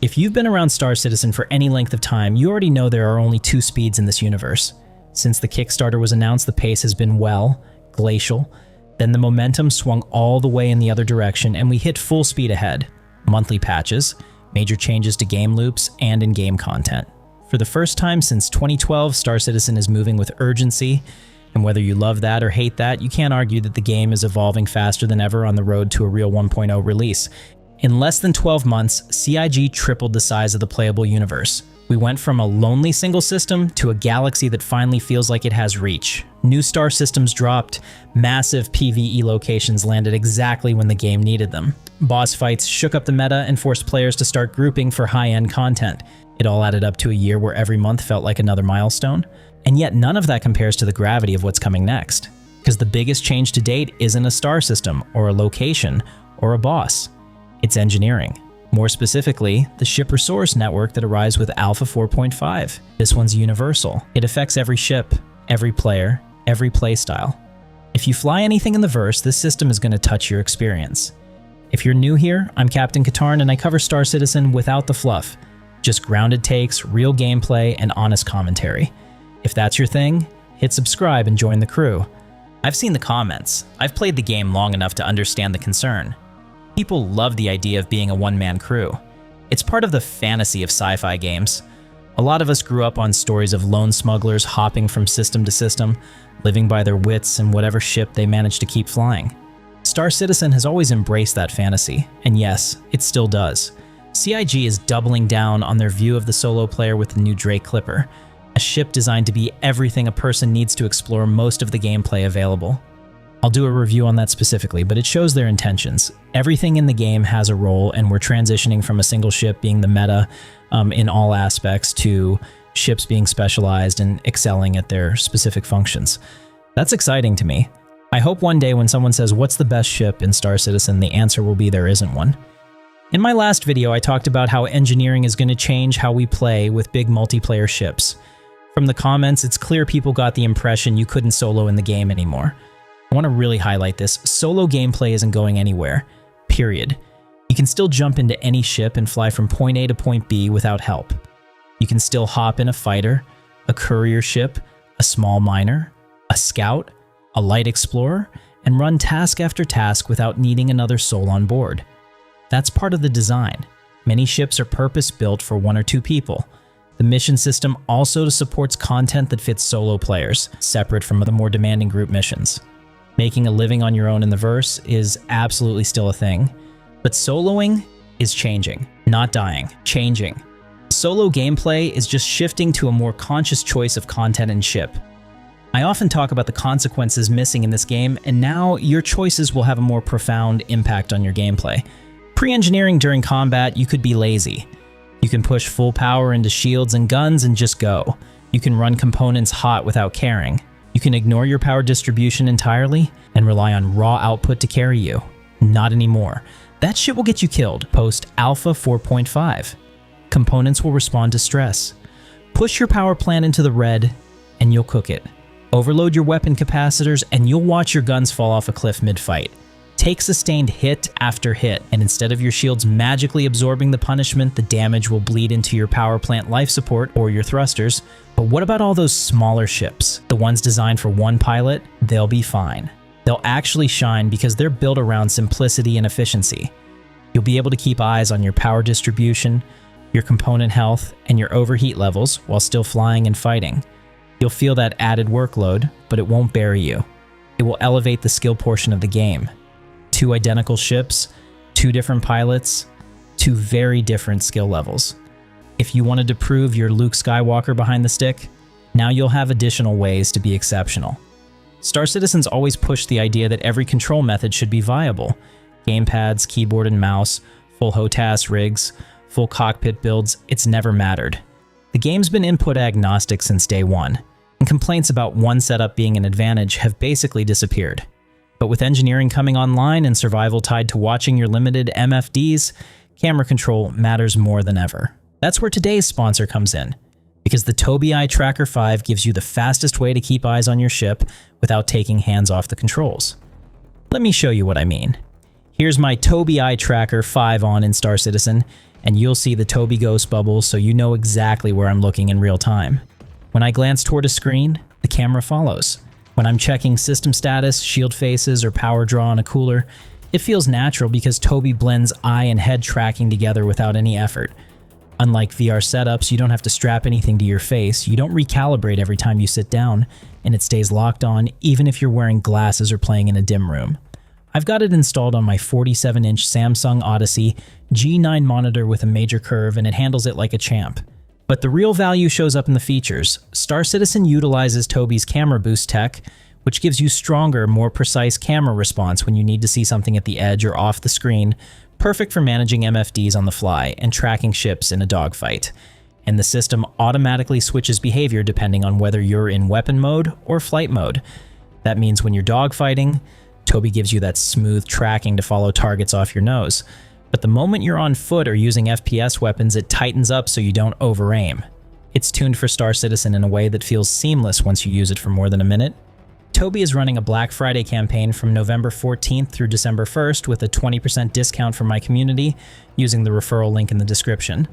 If you've been around Star Citizen for any length of time, you already know there are only 2 speeds in this universe. Since the Kickstarter was announced, the pace has been, well, glacial. Then the momentum swung all the way in the other direction, and we hit full speed ahead. Monthly patches, major changes to game loops, and in-game content. For the first time since 2012, Star Citizen is moving with urgency, and whether you love that or hate that, you can't argue that the game is evolving faster than ever on the road to a real 1.0 release. In less than 12 months, CIG tripled the size of the playable universe. We went from a lonely single system to a galaxy that finally feels like it has reach. New star systems dropped, massive PvE locations landed exactly when the game needed them. Boss fights shook up the meta and forced players to start grouping for high-end content. It all added up to a year where every month felt like another milestone. And yet none of that compares to the gravity of what's coming next. Because the biggest change to date isn't a star system, or a location, or a boss. It's engineering. More specifically, the ship resource network that arrives with Alpha 4.5. This one's universal. It affects every ship, every player, every playstyle. If you fly anything in the verse, this system is going to touch your experience. If you're new here, I'm Captain Katarn and I cover Star Citizen without the fluff. Just grounded takes, real gameplay, and honest commentary. If that's your thing, hit subscribe and join the crew. I've seen the comments. I've played the game long enough to understand the concern. People love the idea of being a one-man crew. It's part of the fantasy of sci-fi games. A lot of us grew up on stories of lone smugglers hopping from system to system, living by their wits in whatever ship they managed to keep flying. Star Citizen has always embraced that fantasy, and yes, it still does. CIG is doubling down on their view of the solo player with the new Drake Clipper, a ship designed to be everything a person needs to explore most of the gameplay available. I'll do a review on that specifically, but it shows their intentions. Everything in the game has a role, and we're transitioning from a single ship being the meta in all aspects to ships being specialized and excelling at their specific functions. That's exciting to me. I hope one day when someone says, "What's the best ship in Star Citizen?" the answer will be there isn't one. In my last video, I talked about how engineering is going to change how we play with big multiplayer ships. From the comments, it's clear people got the impression you couldn't solo in the game anymore. I want to really highlight this. Solo gameplay isn't going anywhere, period. You can still jump into any ship and fly from point A to point B without help. You can still hop in a fighter, a courier ship, a small miner, a scout, a light explorer, and run task after task without needing another soul on board. That's part of the design. Many ships are purpose-built for 1 or 2 people. The mission system also supports content that fits solo players, separate from the more demanding group missions. Making a living on your own in the verse is absolutely still a thing, but soloing is changing, not dying, changing. Solo gameplay is just shifting to a more conscious choice of content and ship. I often talk about the consequences missing in this game, and now your choices will have a more profound impact on your gameplay. Pre-engineering during combat, you could be lazy. You can push full power into shields and guns and just go. You can run components hot without caring. You can ignore your power distribution entirely and rely on raw output to carry you. Not anymore. That shit will get you killed post Alpha 4.5. Components will respond to stress. Push your power plant into the red and you'll cook it. Overload your weapon capacitors and you'll watch your guns fall off a cliff mid-fight. Take sustained hit after hit, and instead of your shields magically absorbing the punishment, the damage will bleed into your power plant life support or your thrusters. But what about all those smaller ships? The ones designed for one pilot? They'll be fine. They'll actually shine because they're built around simplicity and efficiency. You'll be able to keep eyes on your power distribution, your component health, and your overheat levels while still flying and fighting. You'll feel that added workload, but it won't bury you. It will elevate the skill portion of the game. 2 identical ships, 2 different pilots, 2 very different skill levels. If you wanted to prove you're Luke Skywalker behind the stick, now you'll have additional ways to be exceptional. Star Citizen's always pushed the idea that every control method should be viable. Gamepads, keyboard and mouse, full HOTAS rigs, full cockpit builds, it's never mattered. The game's been input agnostic since day one, and complaints about one setup being an advantage have basically disappeared. But with engineering coming online and survival tied to watching your limited MFDs, camera control matters more than ever. That's where today's sponsor comes in, because the Tobii Eye Tracker 5 gives you the fastest way to keep eyes on your ship without taking hands off the controls. Let me show you what I mean. Here's my Tobii Eye Tracker 5 on in Star Citizen, and you'll see the Tobii ghost bubble so you know exactly where I'm looking in real time. When I glance toward a screen, the camera follows. When I'm checking system status, shield faces, or power draw on a cooler, it feels natural because Tobii blends eye and head tracking together without any effort. Unlike VR setups, you don't have to strap anything to your face, you don't recalibrate every time you sit down, and it stays locked on even if you're wearing glasses or playing in a dim room. I've got it installed on my 47-inch Samsung Odyssey G9 monitor with a major curve, and it handles it like a champ. But the real value shows up in the features. Star Citizen utilizes Tobii's camera boost tech, which gives you stronger, more precise camera response when you need to see something at the edge or off the screen, perfect for managing MFDs on the fly and tracking ships in a dogfight. And the system automatically switches behavior depending on whether you're in weapon mode or flight mode. That means when you're dogfighting, Tobii gives you that smooth tracking to follow targets off your nose. But the moment you're on foot or using FPS weapons, it tightens up so you don't over-aim. It's tuned for Star Citizen in a way that feels seamless once you use it for more than a minute. Tobii is running a Black Friday campaign from November 14th through December 1st with a 20% discount for my community using the referral link in the description.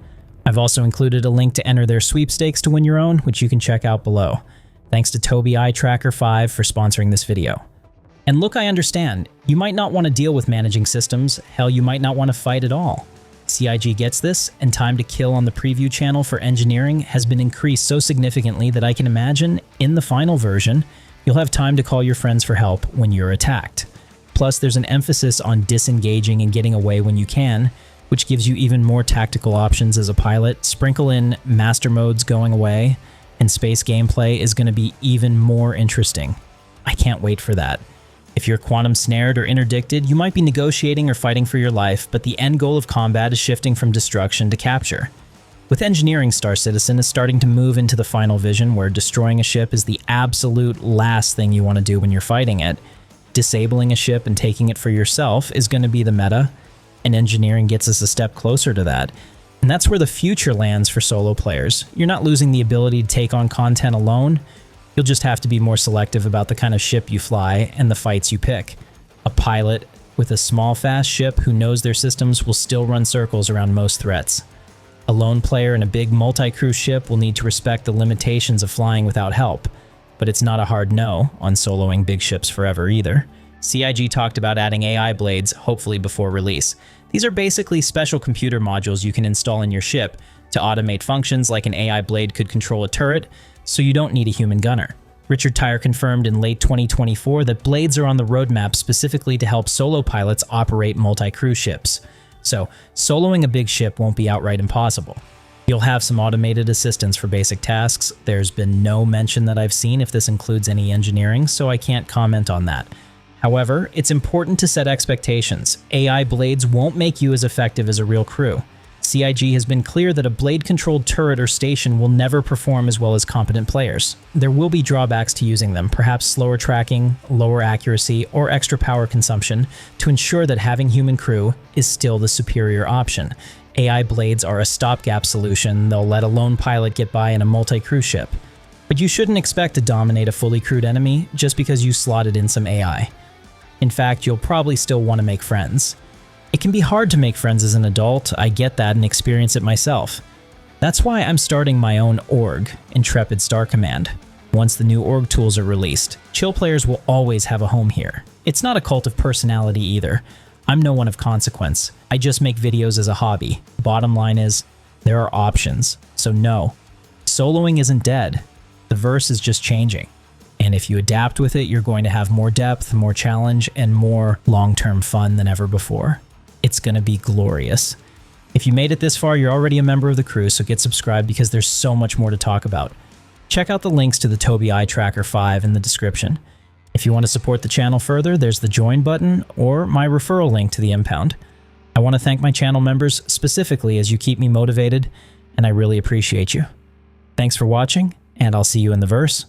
I've also included a link to enter their sweepstakes to win your own, which you can check out below. Thanks to Tobii Eye Tracker 5 for sponsoring this video. And look, I understand, you might not want to deal with managing systems, hell, you might not want to fight at all. CIG gets this, and time to kill on the preview channel for engineering has been increased so significantly that I can imagine, in the final version, you'll have time to call your friends for help when you're attacked. Plus, there's an emphasis on disengaging and getting away when you can, which gives you even more tactical options as a pilot. Sprinkle in master modes going away, and space gameplay is going to be even more interesting. I can't wait for that. If you're quantum snared or interdicted, you might be negotiating or fighting for your life, but the end goal of combat is shifting from destruction to capture. With engineering, Star Citizen is starting to move into the final vision where destroying a ship is the absolute last thing you want to do when you're fighting it. Disabling a ship and taking it for yourself is going to be the meta, and engineering gets us a step closer to that. And that's where the future lands for solo players. You're not losing the ability to take on content alone. You'll just have to be more selective about the kind of ship you fly and the fights you pick. A pilot with a small, fast ship who knows their systems will still run circles around most threats. A lone player in a big multi-crew ship will need to respect the limitations of flying without help, but it's not a hard no on soloing big ships forever either. CIG talked about adding AI blades, hopefully before release. These are basically special computer modules you can install in your ship to automate functions like an AI blade could control a turret, so you don't need a human gunner. Richard Tyre confirmed in late 2024 that blades are on the roadmap specifically to help solo pilots operate multi-crew ships. So, soloing a big ship won't be outright impossible. You'll have some automated assistance for basic tasks. There's been no mention that I've seen if this includes any engineering, so I can't comment on that. However, it's important to set expectations. AI blades won't make you as effective as a real crew. CIG has been clear that a blade-controlled turret or station will never perform as well as competent players. There will be drawbacks to using them, perhaps slower tracking, lower accuracy, or extra power consumption to ensure that having human crew is still the superior option. AI blades are a stopgap solution. They'll let a lone pilot get by in a multi-crew ship. But you shouldn't expect to dominate a fully crewed enemy just because you slotted in some AI. In fact, you'll probably still want to make friends. It can be hard to make friends as an adult, I get that and experience it myself. That's why I'm starting my own org, Intrepid Star Command. Once the new org tools are released, chill players will always have a home here. It's not a cult of personality either. I'm no one of consequence. I just make videos as a hobby. Bottom line is, there are options. So no, soloing isn't dead. The verse is just changing. And if you adapt with it, you're going to have more depth, more challenge, and more long-term fun than ever before. It's going to be glorious. If you made it this far, you're already a member of the crew, so get subscribed because there's so much more to talk about. Check out the links to the Tobii Eye Tracker 5 in the description. If you want to support the channel further, there's the join button or my referral link to the Impound. I want to thank my channel members specifically as you keep me motivated, and I really appreciate you. Thanks for watching, and I'll see you in the verse.